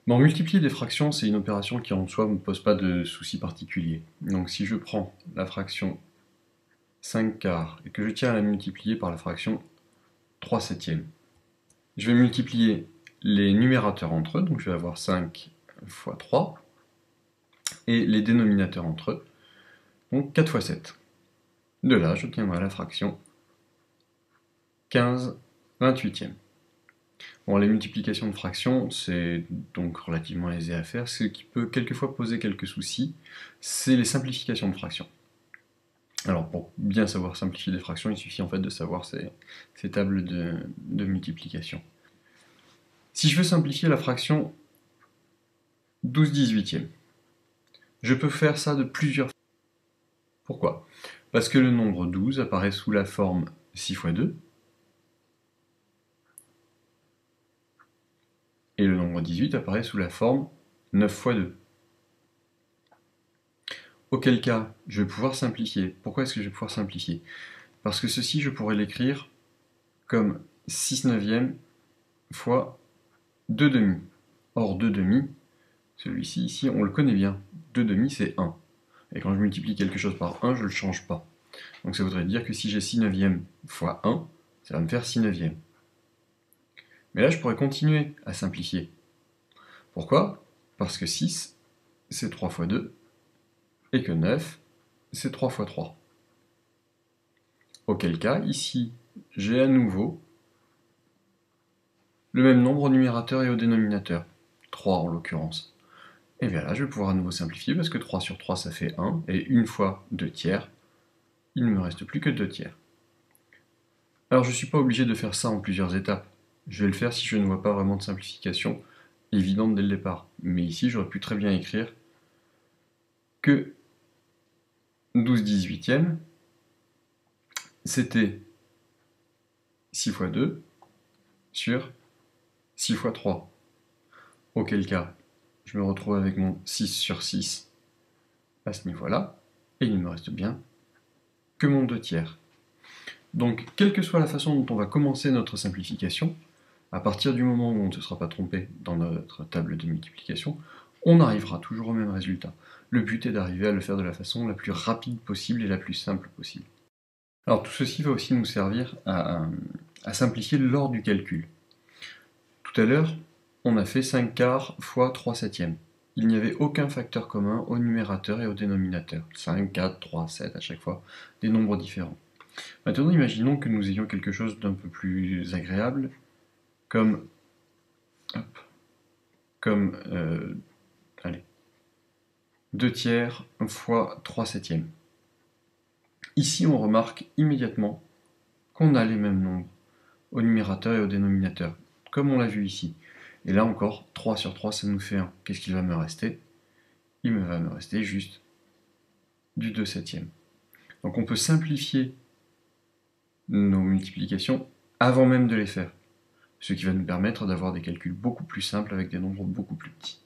Bon, multiplier des fractions, c'est une opération qui en soi ne me pose pas de soucis particuliers. Donc si je prends la fraction 5 quarts et que je tiens à la multiplier par la fraction 3 septièmes, je vais multiplier les numérateurs entre eux, donc je vais avoir 5 fois 3, et les dénominateurs entre eux, donc 4 fois 7. De là, j'obtiendrai la fraction 15 28e. Bon, les multiplications de fractions, c'est donc relativement aisé à faire. Ce qui peut quelquefois poser quelques soucis, c'est les simplifications de fractions. Alors, pour bien savoir simplifier des fractions, il suffit en fait de savoir ces tables de multiplication. Si je veux simplifier la fraction 12 18e, je peux faire ça de plusieurs façons. Pourquoi? Parce que le nombre 12 apparaît sous la forme 6 fois 2, et le nombre 18 apparaît sous la forme 9 fois 2. Auquel cas, je vais pouvoir simplifier. Pourquoi est-ce que je vais pouvoir simplifier? Parce que ceci, je pourrais l'écrire comme 6 neuvièmes fois 2 demi. Or, 2 demi, celui-ci ici, on le connaît bien. 2 demi, c'est 1. Et quand je multiplie quelque chose par 1, je ne le change pas. Donc ça voudrait dire que si j'ai 6 neuvièmes fois 1, ça va me faire 6 neuvièmes. Mais là, je pourrais continuer à simplifier. Pourquoi? Parce que 6, c'est 3 fois 2, et que 9, c'est 3 fois 3. Auquel cas, ici, j'ai à nouveau le même nombre au numérateur et au dénominateur. 3 en l'occurrence. Et bien là, je vais pouvoir à nouveau simplifier, parce que 3 sur 3, ça fait 1, et une fois 2 tiers, il ne me reste plus que 2 tiers. Alors je ne suis pas obligé de faire ça en plusieurs étapes. Je vais le faire si je ne vois pas vraiment de simplification évidente dès le départ. Mais ici, j'aurais pu très bien écrire que 12 18e, c'était 6 fois 2 sur 6 fois 3. Auquel cas, je me retrouve avec mon 6 sur 6 à ce niveau-là, et il ne me reste bien que mon 2 tiers. Donc, quelle que soit la façon dont on va commencer notre simplification, à partir du moment où on ne se sera pas trompé dans notre table de multiplication, on arrivera toujours au même résultat. Le but est d'arriver à le faire de la façon la plus rapide possible et la plus simple possible. Alors tout ceci va aussi nous servir à simplifier l'ordre du calcul. Tout à l'heure, on a fait 5 quarts fois 3 septièmes. Il n'y avait aucun facteur commun au numérateur et au dénominateur. 5, 4, 3, 7 à chaque fois, des nombres différents. Maintenant, imaginons que nous ayons quelque chose d'un peu plus agréable, comme, allez, 2 tiers fois 3 septièmes. Ici, on remarque immédiatement qu'on a les mêmes nombres au numérateur et au dénominateur, comme on l'a vu ici. Et là encore, 3 sur 3, ça nous fait 1. Qu'est-ce qu'il va me rester? Il va me rester juste du 2 septième. Donc on peut simplifier nos multiplications avant même de les faire, ce qui va nous permettre d'avoir des calculs beaucoup plus simples avec des nombres beaucoup plus petits.